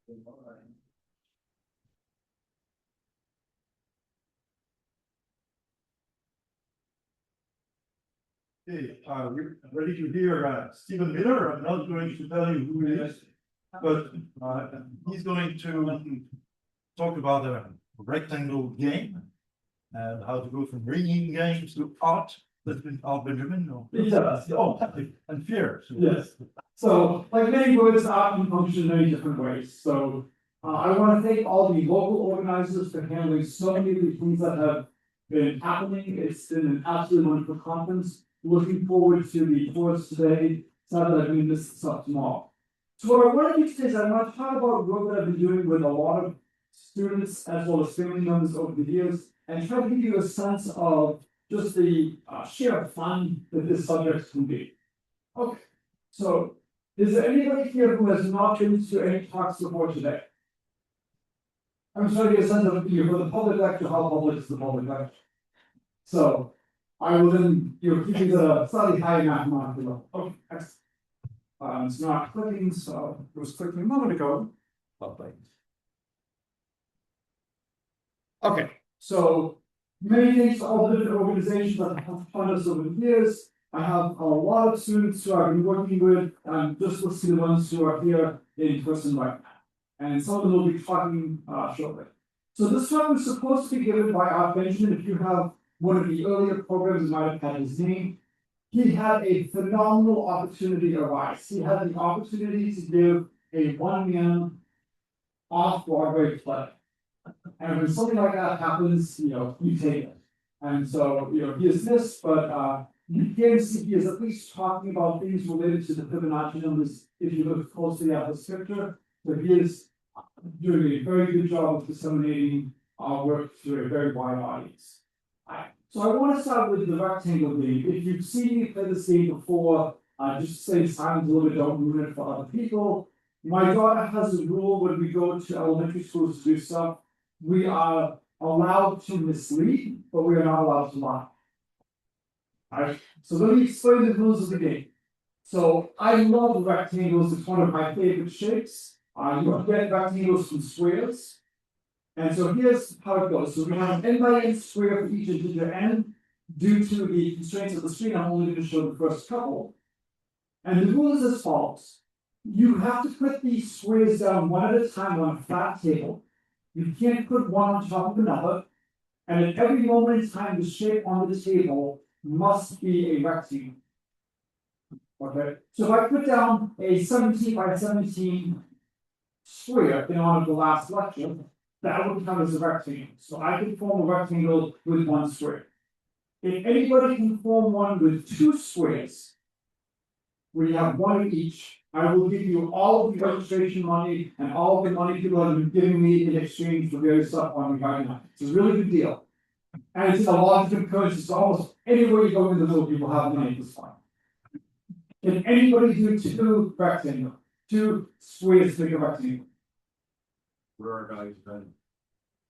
Okay, we're ready to hear Stephen Miller. I'm not going to tell you who he is, but he's going to talk about a rectangle game and how to go from ringing games to art. That's been Art Benjamin. Or... Yes. Oh, and fear. So. Yes. So, like many words, art can function in many different ways. So, I want to thank all the local organizers for handling so many of the things that have been happening. It's been an absolutely wonderful conference. Looking forward to the tours today. Sad that I can miss this up tomorrow. So, what I want to do today is I want to talk about work that I've been doing with a lot of students as well as family members over the years, and try to give you a sense of just the sheer fun that this subject can be. Okay, so is there anybody here who has not been to any talks before today? I'm trying to get a sense of you for the public lecture, how public is the public lecture? So I will then keep it at a slightly higher mathematical level. Okay, excellent. It's not clicking, so it was clicking a moment ago. Public. Okay, so many thanks to all the different organizations that have funded us over the years. I have a lot of students who I've been working with, and just listing the ones who are here in person right now. And some of them will be talking shortly. So this talk was supposed to be given by Art Benjamin. If you have one of the earlier programs, you might have had his name. He had a phenomenal opportunity arise. He had the opportunity to give a one-man off-Broadway play. And when something like that happens, you take it. And so, he is missed, but you can see he is at least talking about things related to the Fibonacci numbers if you look closely at this picture. So he is doing a very good job of disseminating our work to a very wide audience. So I want to start with the rectangle game. If you've seen me play this game before, just say silence a little bit, don't ruin it for other people. My daughter has a rule when we go to elementary schools to do stuff. We are allowed to mislead, but we are not allowed to lie. Alright, so let me explain the rules of the game. So I love rectangles, it's one of my favorite shapes. You get rectangles from squares. And so here's how it goes. So we have n by n square for each integer n. Due to the constraints of the screen, I'm only going to show the first couple. And the rule is as follows. You have to put these squares down one at a time on a flat table. You can't put one on top of another. And at every moment in time, the shape on the table must be a rectangle. Okay, so if I put down a 17 by 17 square in honor of the last lecture, that would count as a rectangle. So I can form a rectangle with one square. If anybody can form one with two squares, where you have one of each, I will give you all of the registration money and all of the money people have been giving me in exchange for various stuff on the guideline. It's a really good deal. And it's a lot of different currencies. So almost anywhere you go in the world, people have money at this point. Can anybody do two rectangles? Two squares to make a rectangle? Where are guys then?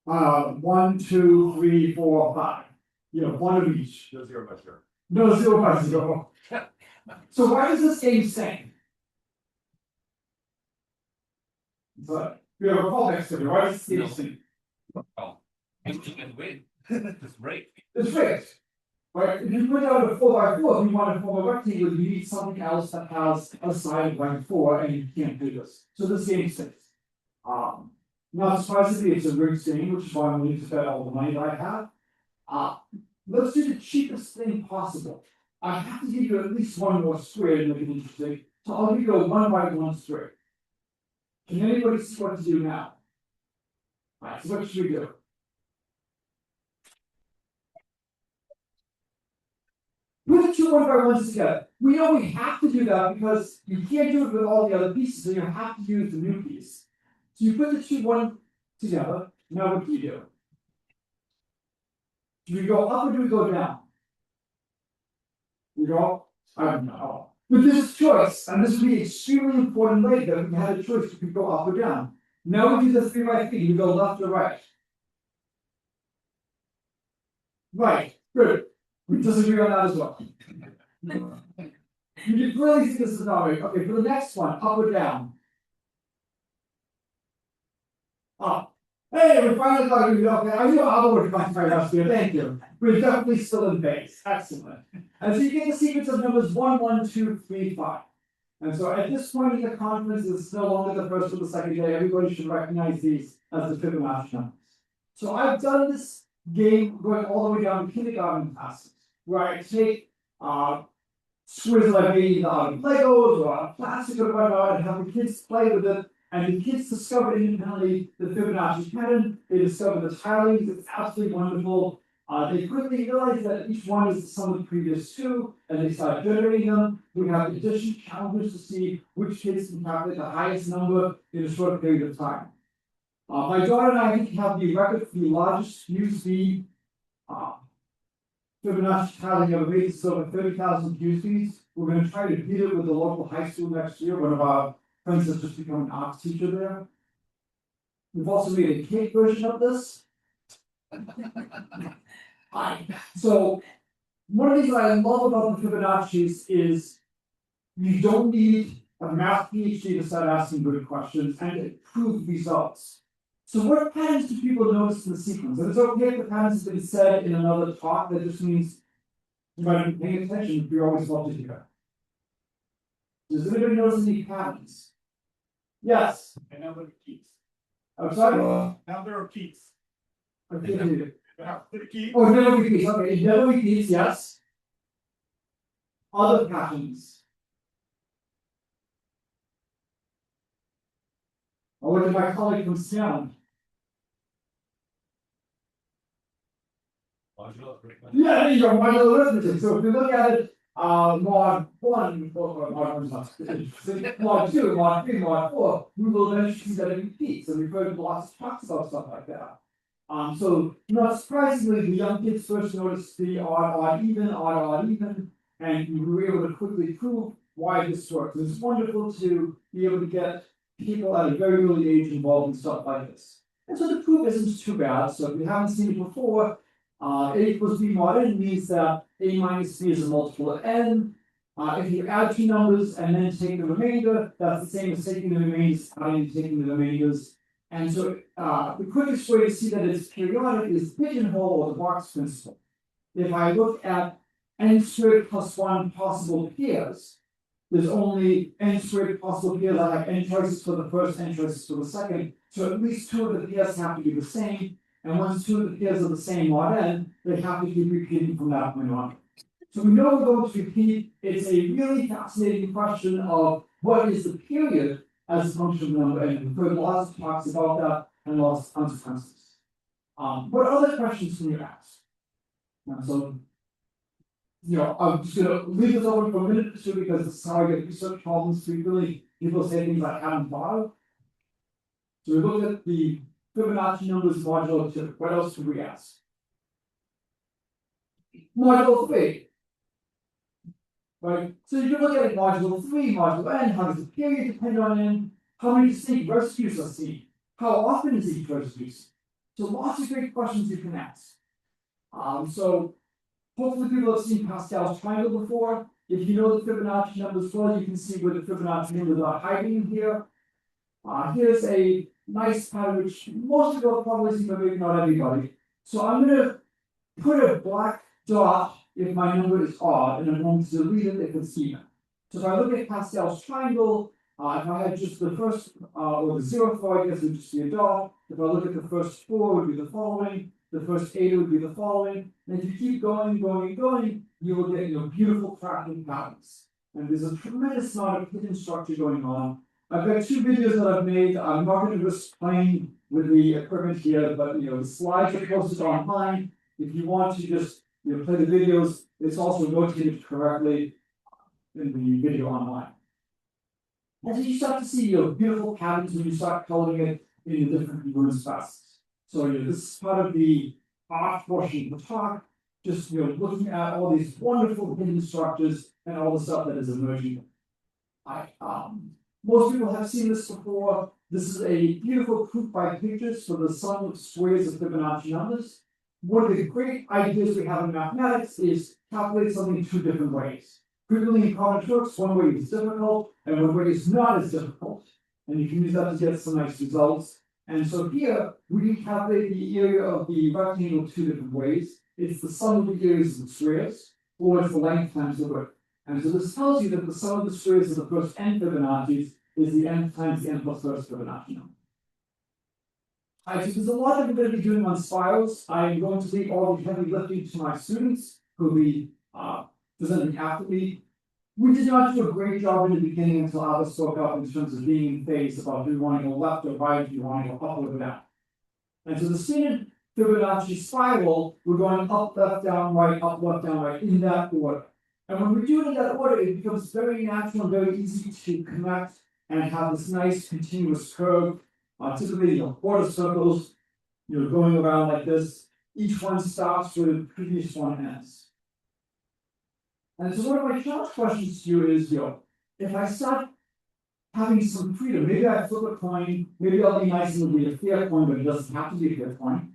1, 2, 3, 4, 5. One of each. No 0 by 0. No 0 by 0. So why does this game sing? But we have a context to it. Why does this game sing? Oh, it's win. It's great. It's rigged. Right? If you put down a 4 by 4, if you want to form a rectangle, you need something else that has a side like 4, and you can't do this. So this game sings. Not surprisingly, it's a rigged game, which is why I'm willing to bet all the money that I have. Let's do the cheapest thing possible. I have to give you at least one more square to make it interesting. So I'll give you a 1 by 1 square. Can anybody see what to do now? Alright, so what should we do? Put the two 1 by 1s together. We know we have to do that because you can't do it with all the other pieces, so you have to use the new piece. So you put the two 1 together. Now what do you do? Do we go up or do we go down? We go, I don't know. But there's a choice, and this would be extremely important later if we had a choice, we could go up or down. Now we do the 3 by 3, we go left or right. Right, good. We disagree on that as well. You really think this is not right. Okay, for the next one, up or down. Hey, we finally got you, okay, I knew I would find my last year, thank you. We're definitely still in base, excellent. And so you get the sequence of numbers 1, 1, 2, 3, 5. And so at this point in the conference, it's no longer the first or the second day, everybody should recognize these as the Fibonacci numbers. So I've done this game going all the way down to kindergarten classes, where I take squares that I've made out of Legos or out of plastic or whatnot, and have the kids play with it. And the kids discover independently the Fibonacci pattern. They discover the tilings. It's absolutely wonderful. They quickly realize that each one is the sum of the previous two, and they start generating them. We have addition challenges to see which kids can calculate the highest number in a short period of time. My daughter and I have the record for the largest USD Fibonacci tiling ever made. It's over 30,000 USDs. We're going to try to beat it with the local high school next year. One of our friends has just become an arts teacher there. We've also made a cake version of this. So one of the things I love about the Fibonacci's is you don't need a math PhD to start asking good questions and improve results. So what patterns do people notice in the sequence? And it's okay if the patterns have been said in another talk, that just means you might be paying attention, we always love to hear. Does anybody notice any patterns? Yes. A number of keys. I'm sorry. Number of keys. Okay. Keys. Oh, it never repeats. Okay, it never repeats. Yes. Other patterns. I'll look at my colleague from STEM. Yeah, there you go. Modular arithmetic. So if we look at it, mod 1, mod 2, mod 3, mod 4, we will eventually see that it repeats. And we've heard lots of talks about stuff like that. So not surprisingly, the young kids first noticed the odd, even, and we were able to quickly prove why this works. It's wonderful to be able to get people at a very early age involved in stuff like this. And so the proof isn't too bad. So if you haven't seen it before, A equals B mod n means that A minus B is a multiple of n. If you add two numbers and then take the remainder, that's the same as taking the remainders, adding and taking the remainders. And so the quickest way to see that it's periodic is pigeonhole or the box principle. If I look at n squared plus 1 possible pairs, there's only n squared possible pairs. I have n choices for the first, n choices for the second. So at least two of the pairs have to be the same. And once two of the pairs are the same mod n, they have to keep repeating from that point on. So we know we're going to repeat. It's a really fascinating question of what is the period as a function of number n. We've heard lots of talks about that and lots of consequences. What other questions can you ask? So, I'm just going to leave this over for a minute or two because this is how I get research problems frequently. People say things I haven't thought of. So we look at the Fibonacci numbers modulo 2. What else could we ask? Modulo 3. Right? So you can look at it modulo 3, modulo n. How does the period depend on n? How many distinct residues are seen? How often is each residue seen? So lots of great questions you can ask. So hopefully people have seen Pascal's triangle before. If you know the Fibonacci numbers well, you can see where the Fibonacci numbers are hiding in here. Here's a nice pattern which most people have probably seen, but maybe not everybody. So I'm going to put a black dot if my number is odd, and I'm going to delete it if it's even. So if I look at Pascal's triangle, if I had just the first or the 0 4, I guess it would just be a dot. If I look at the first 4, it would be the following. The first 8 would be the following. And if you keep going, you will get beautiful cracking patterns. And there's a tremendous amount of hidden structure going on. I've got two videos that I've made. I'm not going to risk playing with the equipment here, but the slides are posted online. If you want to just play the videos, it's also notated correctly in the video online. And so you start to see beautiful patterns when you start coloring it in the different congruence classes. So this is part of the art portion of the talk, just looking at all these wonderful hidden structures and all the stuff that is emerging. Most people have seen this before. This is a beautiful proof by pictures for the sum of squares of Fibonacci numbers. One of the great ideas we have in mathematics is calculate something two different ways. Frequently in combinatorics, one way is difficult and one way is not as difficult. And you can use that to get some nice results. And so here, we can calculate the area of the rectangle two different ways. It's the sum of the areas of the squares, or it's the length times the width. And so this tells you that the sum of the squares of the first n Fibonacci's is the n times the n plus first Fibonacci number. Alright, so there's a lot that we're going to be doing on spirals. I'm going to leave all the heavy lifting to my students who will be presenting after me. We did not do a great job in the beginning until Alice spoke up in terms of being in phase about do you want to go left or right, do you want to go up or down. And so the standard Fibonacci spiral, we're going up, left, down, right, up, left, down, right, in that order. And when we do it in that order, it becomes very natural and very easy to connect and have this nice continuous curve. Typically, quarter circles, going around like this. Each one stops where the previous one ends. And so one of my challenge questions to you is, if I start having some freedom, maybe I flip a coin, maybe I'll be nice and it'll be a fair coin, but it doesn't have to be a fair coin.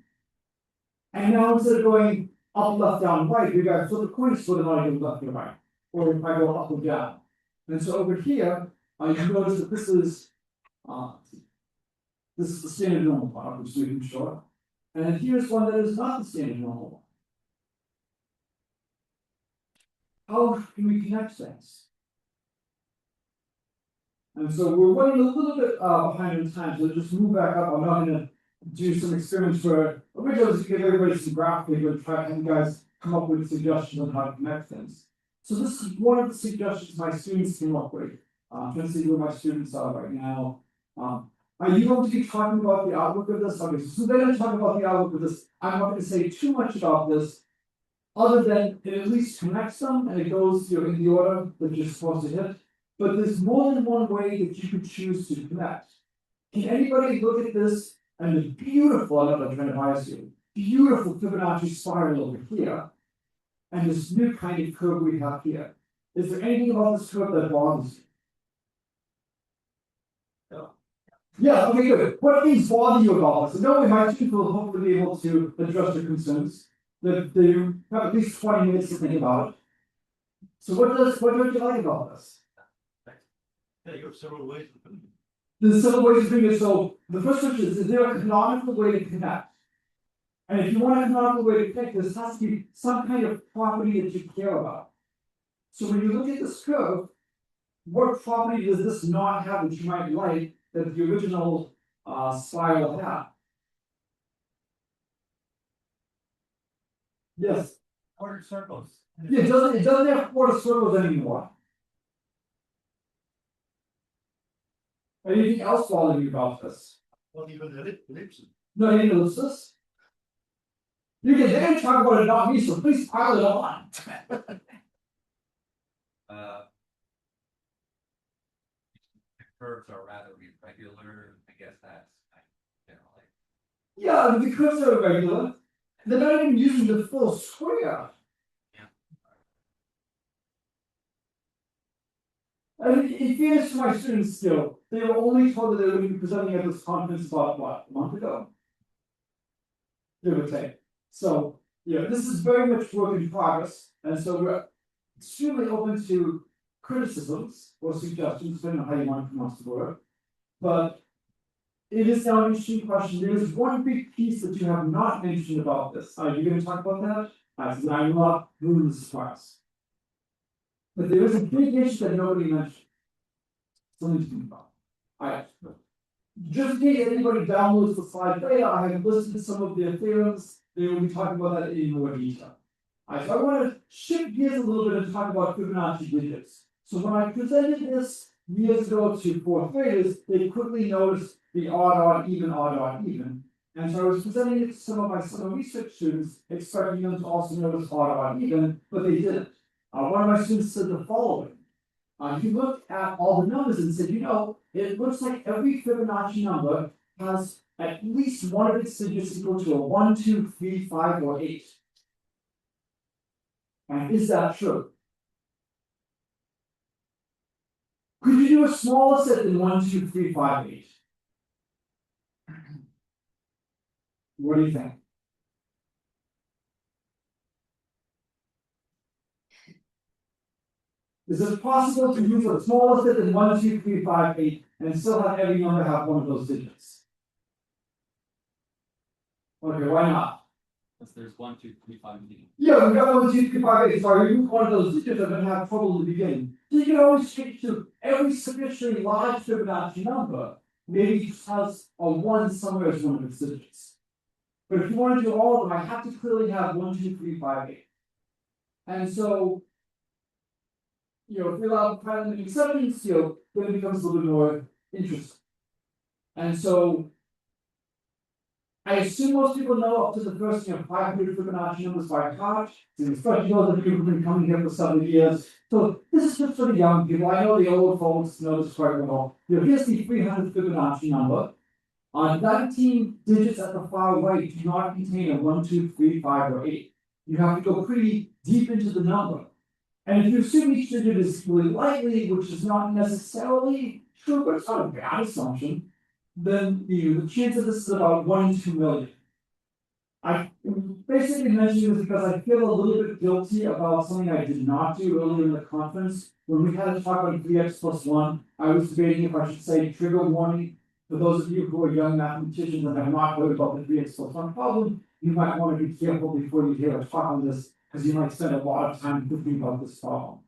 And now instead of going up, left, down, right, maybe I flip a coin so that I go left or right, or if I go up or down. And so over here, you notice that this is the standard normal one, which we can show. And then here's one that is not the standard normal one. How can we connect things? And so we're running a little bit behind in time, so just move back up. I'm not going to do some experiments where we're going to give everybody some graph paper and try to have you guys come up with suggestions on how to connect things. So this is one of the suggestions my students came up with. I'm trying to see where my students are right now. Are you going to be talking about the outlook of this? Okay, so they're going to talk about the outlook of this. I'm not going to say too much about this, other than it at least connects them and it goes in the order that you're supposed to hit. But there's more than one way that you could choose to connect. Can anybody look at this and the beautiful, I'm not trying to bias you, beautiful Fibonacci spiral over here, and this new kind of curve we have here? Is there anything about this curve that bothers you? Yeah, okay, good. What things bother you about this? No way my students will hopefully be able to address your concerns. That you have at least 20 minutes to think about it. So what don't you like about this? Yeah, you have several ways of doing it. There's several ways of doing it. So the first question is there a canonical way to connect? And if you want a canonical way to connect, there has to be some kind of property that you care about. So when you look at this curve, what property does this not have that you might like that the original spiral had? Yes. Quarter circles. Yeah, it doesn't have quarter circles anymore. Anything else bothering you about this? Not even ellipses. No, any ellipsis? You can then talk about it, not me, so please pile it on. Curves are rather irregular, I guess that's generally. Yeah, the curves are irregular. They're not even using the full square. And in fairness to my students still, they were only told that they were going to be presenting at this conference about what, a month ago? Give or take. So, this is very much work in progress, and so we're extremely open to criticisms or suggestions, depending on how you want to pronounce the word. But it is now an interesting question. There is one big piece that you have not mentioned about this. Are you going to talk about that? I will not ruin the surprise. But there is a big issue that nobody mentioned. Something to think about. Just in case anybody downloads the slide later, I have listed some of their theorems. They will be talking about that in more detail. So I want to shift gears a little bit and talk about Fibonacci digits. So when I presented this years ago to fourth graders, they quickly noticed the odd, even. And so I was presenting it to some of my summer research students, expecting them to also notice odd, even, but they didn't. One of my students said the following. He looked at all the numbers and said, it looks like every Fibonacci number has at least one of its digits equal to a 1, 2, 3, 5, or 8. And is that true? Could you do a smaller set than 1, 2, 3, 5, 8? What do you think? Is it possible to use a smaller set than 1, 2, 3, 5, 8 and still have every number have one of those digits? Okay, why not? Because there's 1, 2, 3, 5 million. Yeah, we got 1, 2, 3, 5, 8. So I remove one of those digits, I'm gonna have trouble in the beginning. So you can always switch to every sufficiently large Fibonacci number. Maybe it just has a 1 somewhere as one of its digits. But if you want to do all of them, I have to clearly have 1, 2, 3, 5, 8. And so, if we allow prime limiting exceptions, then it becomes a little bit more interesting. And so, I assume most people know up to the first 500 Fibonacci numbers by heart, especially those of you who've been coming here for several years. So this is just for the young people. I know the old folks know this quite well. Here's the 300 Fibonacci number. 19 digits at the far right do not contain a 1, 2, 3, 5, or 8. You have to go pretty deep into the number. And if you assume each digit is equally likely, which is not necessarily true, but it's not a bad assumption, then the chance of this is about 1 in 2 million. I basically mentioned this because I feel a little bit guilty about something I did not do earlier in the conference. When we had a talk on 3x plus 1, I was debating if I should say trigger warning. For those of you who are young mathematicians and have not heard about the 3x plus 1 problem, you might want to be careful before you hear a talk on this, because you might spend a lot of time thinking about this problem.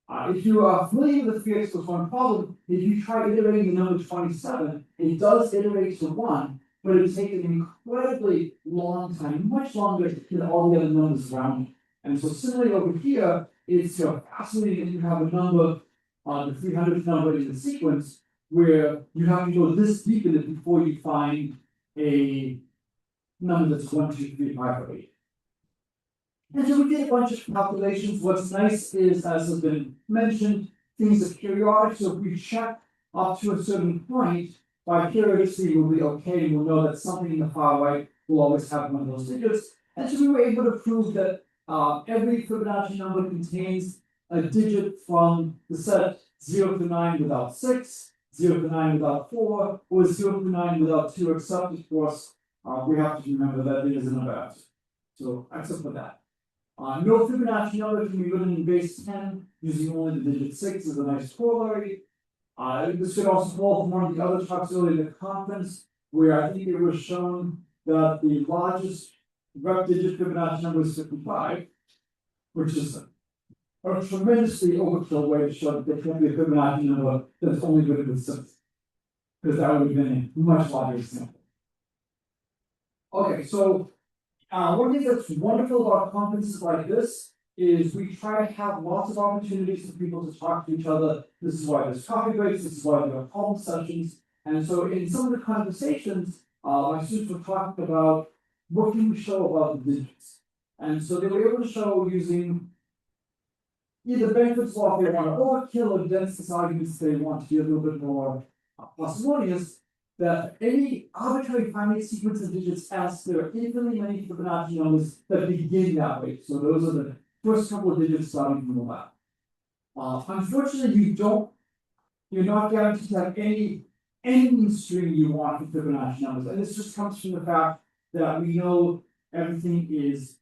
If you are familiar with the 3x plus 1 problem, if you try iterating the number 27, it does iterate to 1, but it takes an incredibly long time, much longer than all the other numbers around it. And so similarly over here, it's fascinating that you have a number, the 300th number in the sequence, where you have to go this deep in it before you find a number that's 1, 2, 3, 5, or 8. And so we did a bunch of calculations. What's nice is, as has been mentioned, things are periodic. So if we check up to a certain point, by periodicity we'll be okay, and we'll know that something in the far right will always have one of those digits. And so we were able to prove that every Fibonacci number contains a digit from the set 0 to 9 without 6, 0 to 9 without 4, or 0 to 9 without 2, except of course we have to remember that it is an about. So except for that. No Fibonacci number can be written in base 10 using only the digit 6 as a nice corollary. This could also fall from one of the other talks earlier in the conference, where I think it was shown that the largest rep digit Fibonacci number is 55, which is a tremendously overkill way to show that there can't be a Fibonacci number that's only written with 6, because that would have been a much larger sample. Okay, so one thing that's wonderful about conferences like this is we try to have lots of opportunities for people to talk to each other. This is why there's coffee breaks, this is why there are problem sessions. And so in some of the conversations, my students were talking about what can we show about the digits. And so they were able to show using either Benford's law if they want to overkill or density arguments if they want to be a little bit more parsimonious, that any arbitrary finite sequence of digits S, there are infinitely many Fibonacci numbers that begin that way. So those are the first couple of digits starting from the left. Unfortunately, you're not guaranteed to have any ending string you want for Fibonacci numbers. And this just comes from the fact that we know everything is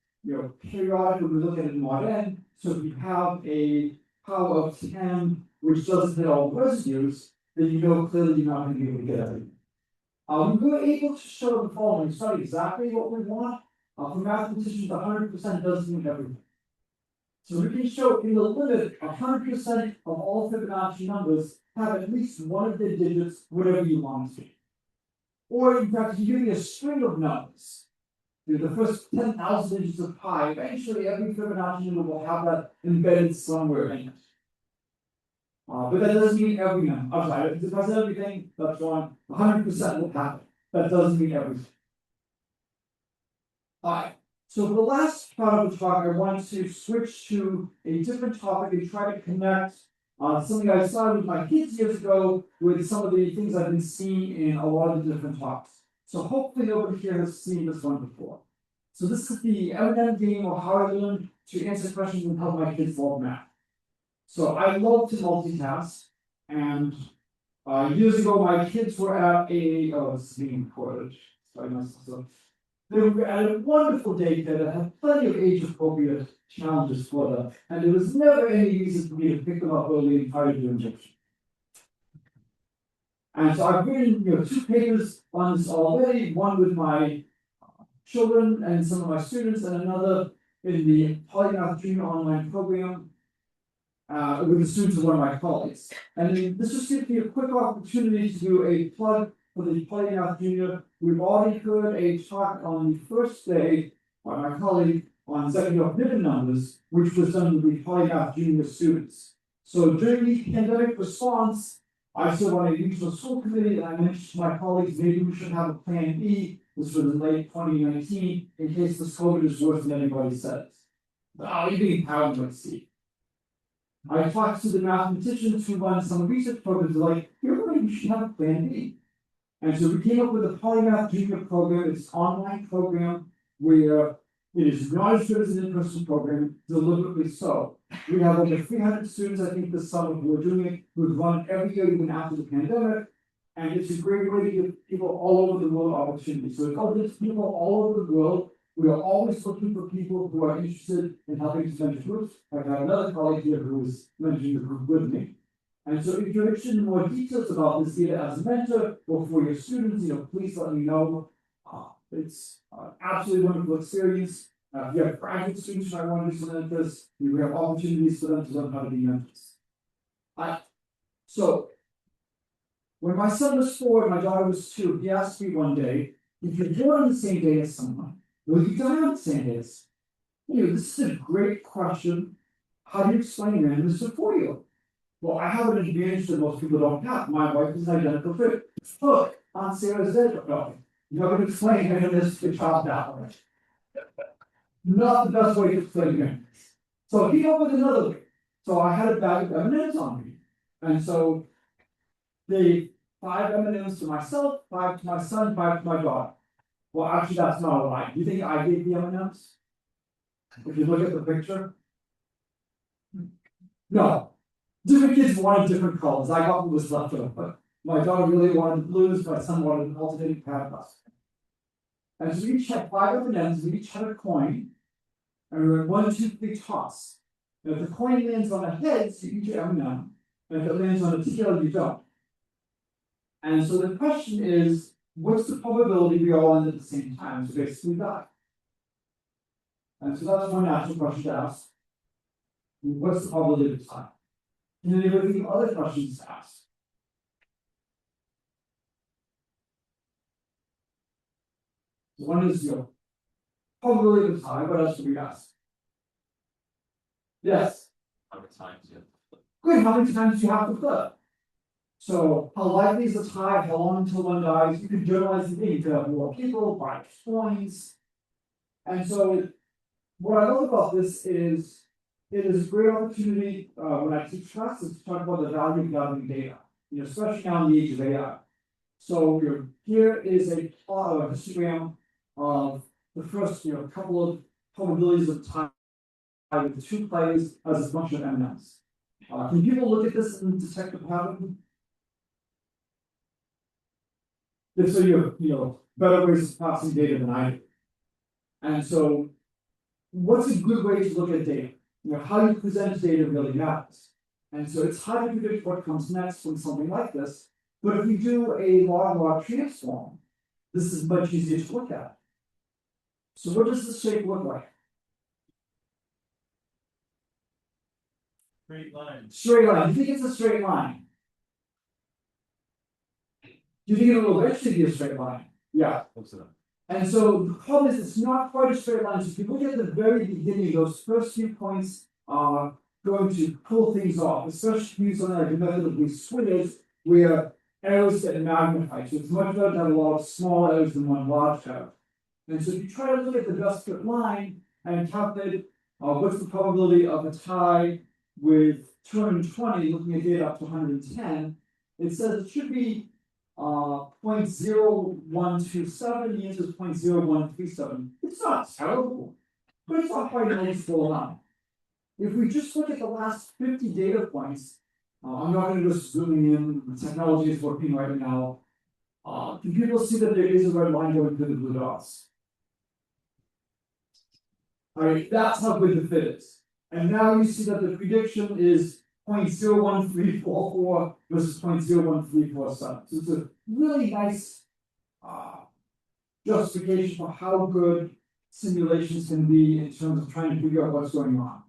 periodic when we look at it in mod n. So if you have a power of 10 which doesn't hit all the residues, then you know clearly you're not going to be able to get everything. We were able to show the following. It's not exactly what we want. For mathematicians, 100% doesn't mean everything. So we can show in the limit 100% of all Fibonacci numbers have at least one of their digits, whatever you want to. Or in fact, if you give me a string of numbers, the first 10,000 digits of pi, eventually every Fibonacci number will have that embedded somewhere in it. But that doesn't mean every number. I'm sorry, if it does everything, that's wrong. 100% will happen. That doesn't mean everything. Alright, so for the last part of the talk, I want to switch to a different topic and try to connect something I started with my kids years ago with some of the things I've been seeing in a lot of the different talks. So hopefully nobody here has seen this one before. So this is the M&M game, or how I learned to answer questions and help my kids solve math. So I love to multitask, and years ago my kids were at this is being recorded. Sorry, myself. They were at a wonderful daycare that had plenty of age-appropriate challenges for them, and there was never any reason for me to pick them up early and try to do injection. And so I've written 2 papers on this already, one with my children and some of my students, and another in the Polymath Junior Online Program with the students of one of my colleagues. And then this just gives me a quick opportunity to do a plug for the Polymath Junior. We've already heard a talk on the first day by my colleague on second-order dividend numbers, which was done with the Polymath Junior students. So during the pandemic response, I serve on a regional school committee, and I mentioned to my colleagues maybe we should have a plan B. This was in late 2019, in case this COVID is worse than anybody says. Oh, you're being paranoid, Steve. I talked to the mathematicians who run some research programs, like, you're right, we should have a plan B. And so we came up with a Polymath Junior program. It's an online program where it is not as good as an in-person program, deliberately so. We have over 300 students, I think, this summer who are doing it, who've run every year even after the pandemic. And it's a great way to give people all over the world opportunities. So it's open to people all over the world. We are always looking for people who are interested in helping to mentor groups. I've got another colleague here who is mentoring the group with me. And so if you're interested in more details about this, either as a mentor or for your students, please let me know. It's absolutely wonderful experience. If you have graduate students who I want to do something like this, we have opportunities for them to learn how to be mentors. So when my son was 4 and my daughter was 2, he asked me one day, if you're born on the same day as someone, will you die on the same day as? This is a great question. How do you explain randomness to 4-year-old? Well, I have an advantage that most people don't have. My wife is an identical twin. Look, Aunt Sarah's dead. No, you're not going to explain randomness to a child that way. Not the best way to explain randomness. So he came up with another way. So I had a bag of M&Ms on me. And so the 5 M&Ms to myself, 5 to my son, 5 to my daughter. Well, actually, that's not a lie. Do you think I gave the M&Ms? If you look at the picture? No. Different kids wanted different colors. I got what was left over. My daughter really wanted the blues, my son wanted an alternating paragraphs. And so we each had 5 M&Ms, we each had a coin, and we were 1, 2, 3 toss. And if the coin lands on the heads, you eat your M&M, and if it lands on the tail, you don't. And so the question is, what's the probability we all end at the same time? So basically die. And so that's one natural question to ask. What's the probability of time? And then there are other questions to ask. So one is probability of time. What else do we ask? Yes. How many times you have to flip? Good. How many times do you have to flip? So how likely is the tie? How long until one dies? You can generalize the thing. You could have more people, 5 coins. And so what I love about this is it is a great opportunity when I teach classes to talk about the value of gathering data, especially now in the age of AI. So here is a histogram of the first couple of probabilities of time with 2 players as a function of M&Ms. Can people look at this and detect a pattern? So you have better ways of passing data than I do. And so what's a good way to look at data? How you present data really matters. And so it's hard to predict what comes next from something like this. But if we do a log transform, this is much easier to look at. So what does this shape look like? Straight line. Straight line. Do you think it's a straight line? Do you think it will eventually be a straight line? Yeah. And so the problem is it's not quite a straight line. So if you look at the very beginning, those first few points are going to pull things off, especially if you use something like the method of these switches, where errors get magnified. So it's much better to have a lot of small errors than one large error. And so if you try to look at the best fit line and calculate what's the probability of a tie with 220, looking at data up to 110, it says it should be 0.0127, the answer is 0.0137. It's not terrible, but it's not quite a noticeable amount. If we just look at the last 50 data points, I'm not going to just zooming in, the technology is working right now. Can people see that there is a red line going through the blue dots? All right, that's how good the fit is. And now you see that the prediction is 0.01344 versus 0.01347. So it's a really nice justification for how good simulations can be in terms of trying to figure out what's going on.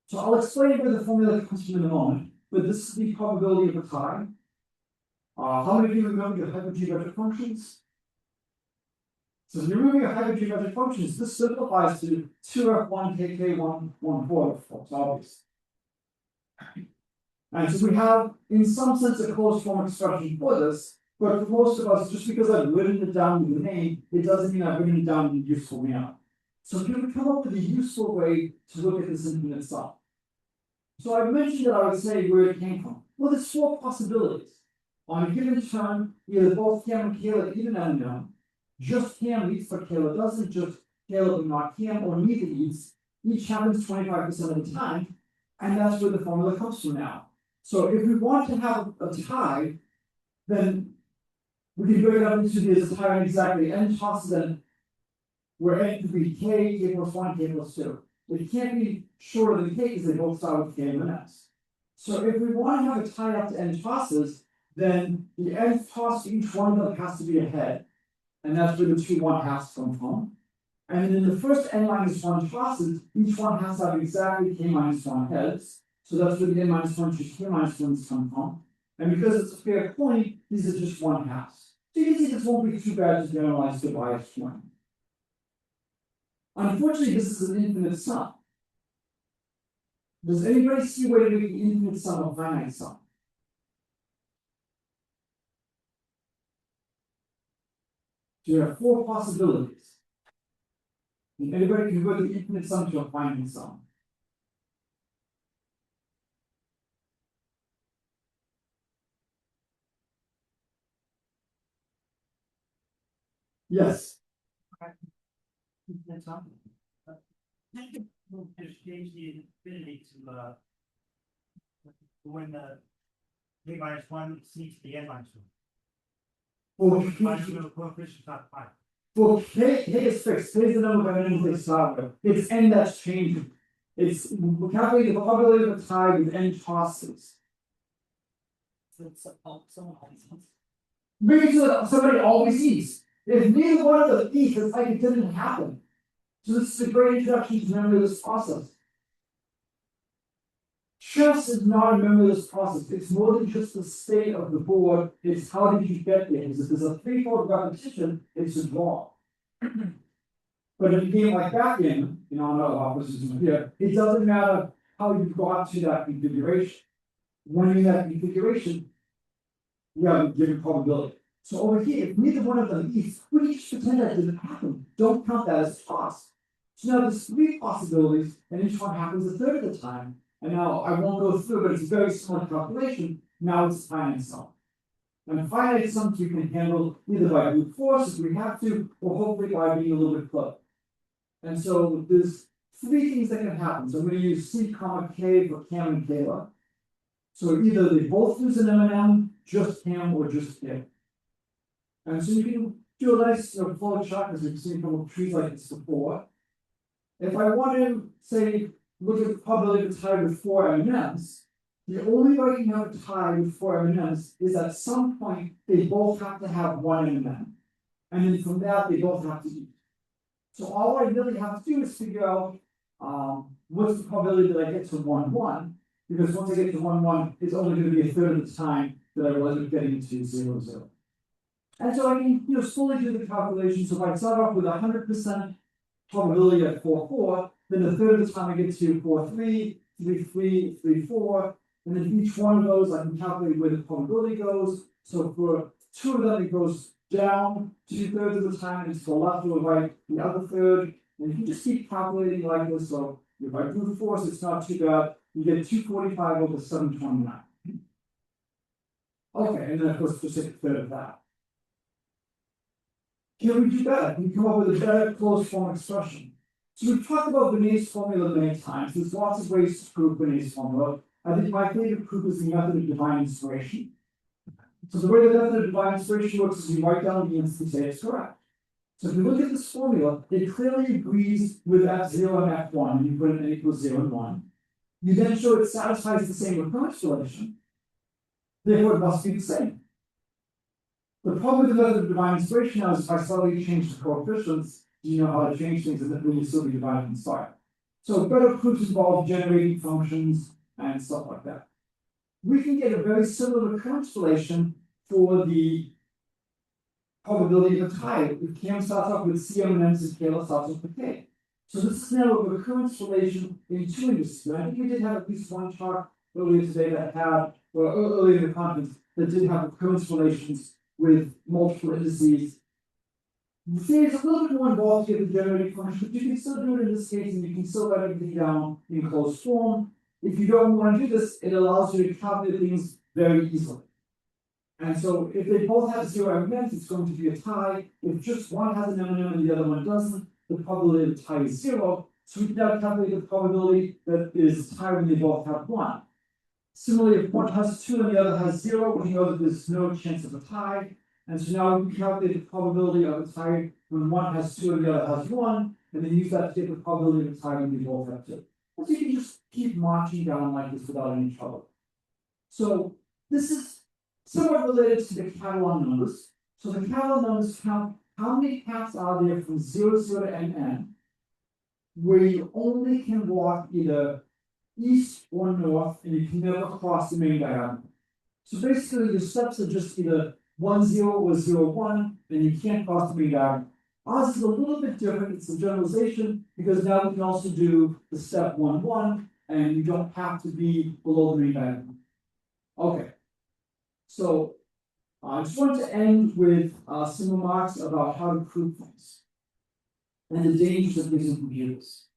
So I'll explain where the formula comes from in a moment, but this is the probability of a tie. How many of you remember your hypergeometric functions? So if you remember your hypergeometric functions, this simplifies to 2f1 kk 1 4, it's obvious. And so we have, in some sense, a closed form expression for this, but for most of us, just because I've written it down with the name, it doesn't mean I've written it down in a useful manner. So if you would come up with a useful way to look at this infinite sum. So I mentioned that I would say where it came from. Well, there's four possibilities. On a given term, either both Cam and Kayla eat an unknown, just Cam eats, but Kayla doesn't, just Kayla but not Cam, or neither eats. Each happens 25% of the time, and that's where the formula comes from now. So if we want to have a tie, then we can break it up into this tie exactly n tosses n, where n could be k plus 1, k plus 2. It can't be shorter than k because they both start with k and s. So if we want to have a tie up to n tosses, then the nth toss for each one of them has to be a head, and that's where the 2 1/2 come from. And in the first n minus 1 tosses, each one has to have exactly k minus 1 heads. So that's where the n minus 1 to k minus 1s come from. And because it's a fair coin, these are just 1/2. So you can see this won't be too bad to generalize the biased coin. Unfortunately, this is an infinite sum. Does anybody see where to make the infinite sum a finite sum? So you have four possibilities. And anybody can convert the infinite sum to a finite sum. Yes. Just change the infinity to when the k minus 1 exceeds the n minus 1. For Coefficient not 5. k is fixed. K is the number of n they start with. It's n that's changing. We're calculating the probability of a tie with n tosses. Maybe so that somebody always eats. If neither one of them eats, it's like it didn't happen. So this is a great introduction to memoryless process. Chess is not a memoryless process. It's more than just the state of the board. It's how did you get there? Because if there's a threefold repetition, it's a draw. But in a game like backgammon, here, it doesn't matter how you got to that configuration. When you're in that configuration, you have a given probability. So over here, if neither one of them eats, we just pretend that didn't happen. Don't count that as a toss. So now there's three possibilities, and each one happens a third of the time. And now I won't go through, but it's a very similar calculation. Now it's a finite sum. And finite sums we can handle either by brute force if we have to, or hopefully by being a little bit clever. And so there's three things that can happen. So I'm going to use C, K for Cam and Kayla. So either they both lose an M&M, just Cam or just K. And so you can do a nice flow chart, as we've seen from trees like this before. If I want to say look at the probability of a tie with 4 M&Ms, the only way you can have a tie with 4 M&Ms is at some point they both have to have 1 M&M. And then from that they both have to eat. So all I really have to do is figure out what's the probability that I get to 1-1, because once I get to 1-1, it's only going to be a third of the time that I will end up getting to 0-0. And so I can slowly do the calculation. So if I start off with 100% probability at 4-4, then a third of the time I get to 4-3, 3-3, 3-4, and then each one of those I can calculate where the probability goes. So for 2 of them it goes down 2/3 of the time, and to the left or right the other third. And if you just keep calculating like this, so if I brute force, it's not too bad. You get 245 over 729. Okay, and then of course just take a third of that. Can we do better? Can we come up with a better closed form expression? So we've talked about Benet's formula many times. There's lots of ways to prove Benet's formula. I think my favorite proof is the method of divine inspiration. So the way the method of divine inspiration works is you write down the answer and say it's correct. So if you look at this formula, it clearly agrees with F0 and F1, and you put in n equals 0 and 1. You then show it satisfies the same recurrence relation. Therefore, it must be the same. The problem with the method of divine inspiration now is if I suddenly change the coefficients, you know how to change things, and it will still be divine inspired. So better proofs involve generating functions and stuff like that. We can get a very similar recurrence relation for the probability of a tie. If Cam starts off with CM and then Kayla starts off with K. So this is now a recurrence relation in two indices. And I think we did have at least one chart earlier today that had, or earlier in the conference, that did have recurrence relations with multiple indices. The theory is a little bit more involved to get the generating function, but you can still do it in this case, and you can still write everything down in closed form. If you don't want to do this, it allows you to calculate things very easily. And so if they both have zero elements, it's going to be a tie. If just one has an M&M and the other one doesn't, the probability of tie is zero. So we can now calculate the probability that is tie when they both have one. Similarly, if one has two and the other has zero, we know that there's no chance of a tie. And so now we can calculate the probability of a tie when one has two and the other has one, and then use that to get the probability of a tie when they both have two. So you can just keep marching down like this without any trouble. So this is somewhat related to the catalog numbers. So the catalog numbers count how many paths are there from 0, 0 to NN, where you only can walk either east or north, and you can never cross the main diagonal. So basically, your steps are just either 1, 0 or 0, 1, and you can't cross the main diagonal. Ours is a little bit different. It's a generalization because now we can also do the step 1, 1, and you don't have to be below the main diagonal. Okay. So I just want to end with some remarks about how to prove things and the dangers of using computers.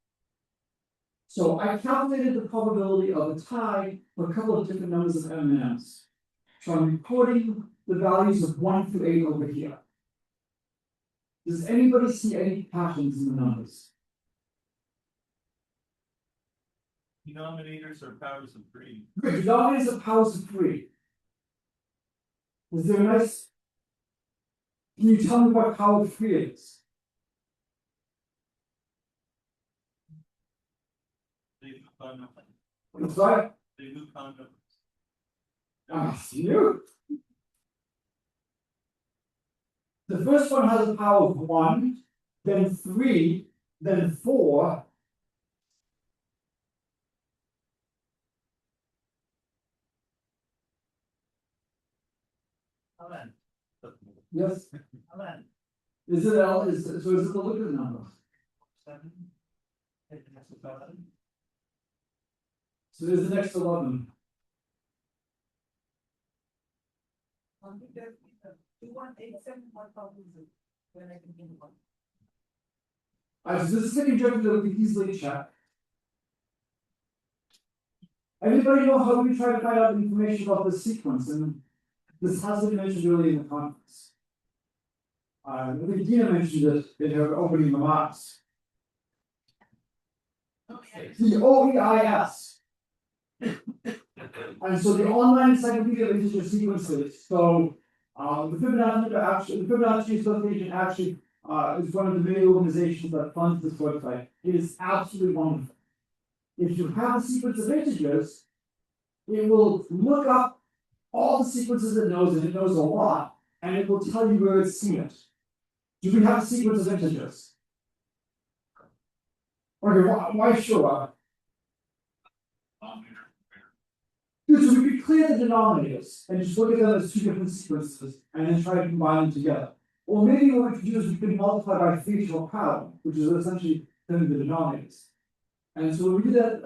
So I calculated the probability of a tie for a couple of different numbers of M&Ms. So I'm recording the values of 1 through 8 over here. Does anybody see any patterns in the numbers? Denominators are powers of 3. Good, denominators are powers of 3. Is there a nice? Can you tell me what power of 3 is? That's right. You. The first one has a power of 1, then 3, then 4. Yes. Is it L? Is it the liquid number? 7. So there's the next 11. Alright, so this is an objective that we can easily check. Anybody know how we try to find out information about this sequence? And this has been mentioned earlier in the conference. I think Dina mentioned it in her opening remarks. Okay. The OEIS. And so the online encyclopedia of integer sequences. So the Fibonacci Association actually is one of the many organizations that funds this website. It is absolutely wonderful. If you have a sequence of integers, it will look up all the sequences it knows, and it knows a lot, and it will tell you where it's seen it. Do we have a sequence of integers? Okay, why sure? Good, so we could clear the denominators and just look at them as two different sequences and then try to combine them together. Or maybe what we could do is we could multiply by 3 to a power, which is essentially clearing the denominators. And so when we do that,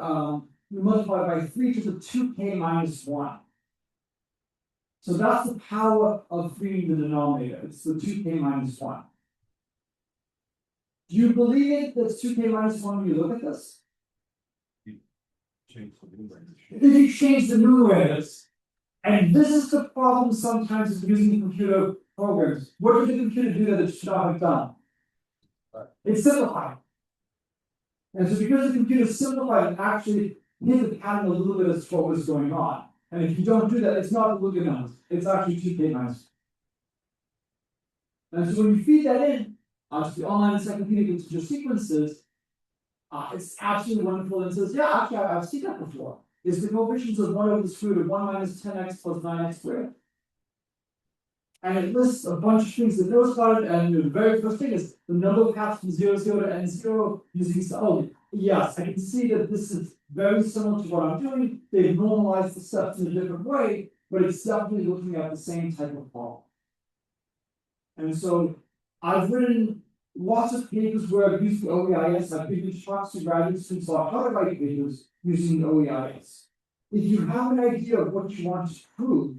we multiply by 3 to the 2k minus 1. So that's the power of 3 in the denominator. It's the 2k minus 1. Do you believe it that's 2k minus 1 when you look at this? If you change the numerators, and this is the problem sometimes with using computer programs. What did the computer do that it should not have done? It simplified. And so because the computer simplified, it actually hid the pattern a little bit as to what was going on. And if you don't do that, it's not the Looking numbers, it's actually 2k minus. And so when you feed that in to the online encyclopedia of integer sequences, it's absolutely wonderful and says, yeah, actually, I've seen that before. It's the coefficients of 1 over the square root of 1 minus 10x plus 9x squared. And it lists a bunch of things that knows about it, and the very first thing is the number of paths from 0, 0 to N0 using Solid. Yes, I can see that this is very similar to what I'm doing. They've normalized the steps in a different way, but it's definitely looking at the same type of problem. And so I've written lots of papers where I've used the OEIS. I've given talks to graduate students about how to write papers using the OEIS. If you have an idea of what you want to prove,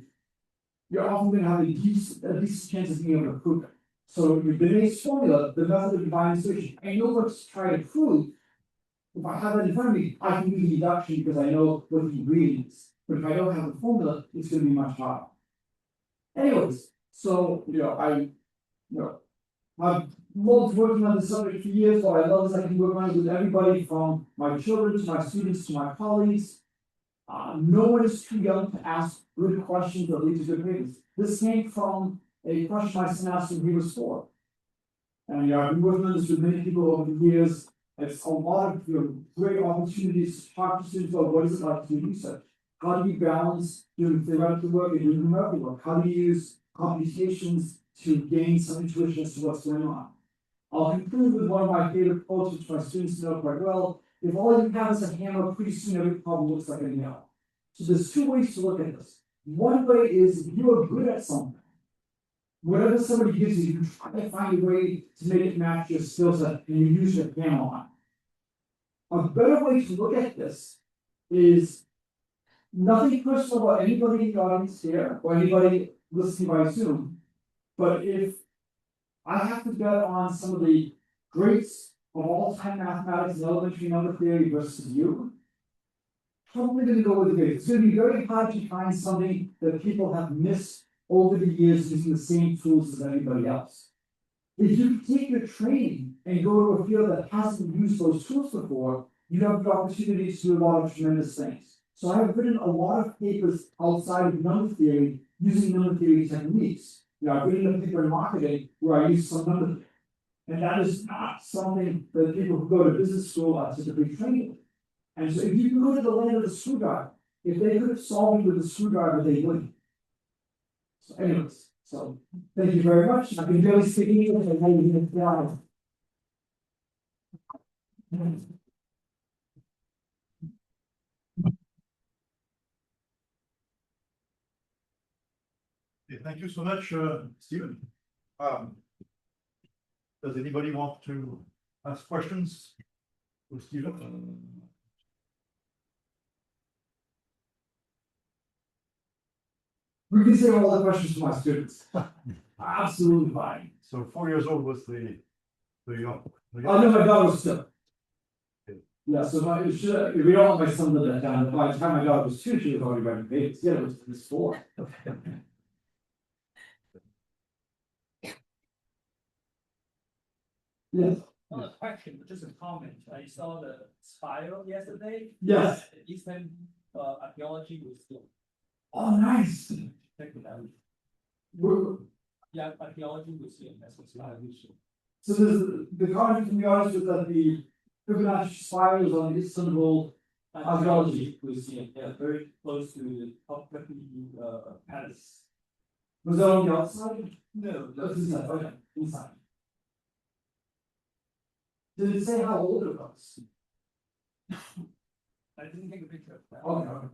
you're often going to have a decent chance of being able to prove it. So your Benet's formula, the method of divine solution, I know what to try to prove. If I have that in front of me, I can do the deduction because I know what the ingredient is. But if I don't have the formula, it's going to be much harder. Anyways, so I've loved working on this subject for years. What I love is I can work on it with everybody from my children to my students to my colleagues. No one is too young to ask good questions that lead to good papers. This came from a question my son asked when he was 4. And I've been working on this with many people over the years. It's a lot of great opportunities to talk to students about what is it like to do research. How do you balance doing theoretical work and doing numerical work? How do you use computations to gain some intuition as to what's going on? I'll conclude with one of my favorite quotes, which my students know quite well. If all you have is a hammer, pretty soon every problem looks like a nail. So there's 2 ways to look at this. One way is if you are good at something, whatever somebody gives you, you try to find a way to make it match your skill set and you use your hammer on it. A better way to look at this is nothing personal about anybody in the audience here or anybody listening by Zoom, but if I have to bet on some of the greats of all time mathematics and elementary number theory versus you, probably going to go with the greats. It's going to be very hard to find something that people have missed over the years using the same tools as anybody else. If you take your training and go to a field that hasn't used those tools before, you have the opportunity to do a lot of tremendous things. So I have written a lot of papers outside of number theory using number theory techniques. I've written a paper in marketing where I use some number theory. And that is not something that people who go to business school are typically trained in. And so if you go to the land of the screwdriver, if they could have solved it with a screwdriver, they wouldn't. So anyways, so thank you very much. I've been really speaking English and maybe even fly. Okay, thank you so much, Stephen. Does anybody want to ask questions for Stephen? We can save all the questions for my students. Absolutely fine. So 4 years old was the young. I know my daughter was still. Yeah, so if we don't want my son to live that down, by the time my daughter was 2, she was already writing papers. Yeah, it was 4. Yes. Not a question, but just a comment. I saw the spiral yesterday. Yes. Eastern archaeology museum. Oh, nice. Check it out. We're- Yeah, archaeology museum. That's what's So there's the comment from the audience was that the Fibonacci spirals on the Istanbul archaeology museum. Yeah, very close to the PublicLecture palace. was that on the outside? No, That's inside. Okay, inside. Did it say how old it was? I didn't take a picture of that. Okay.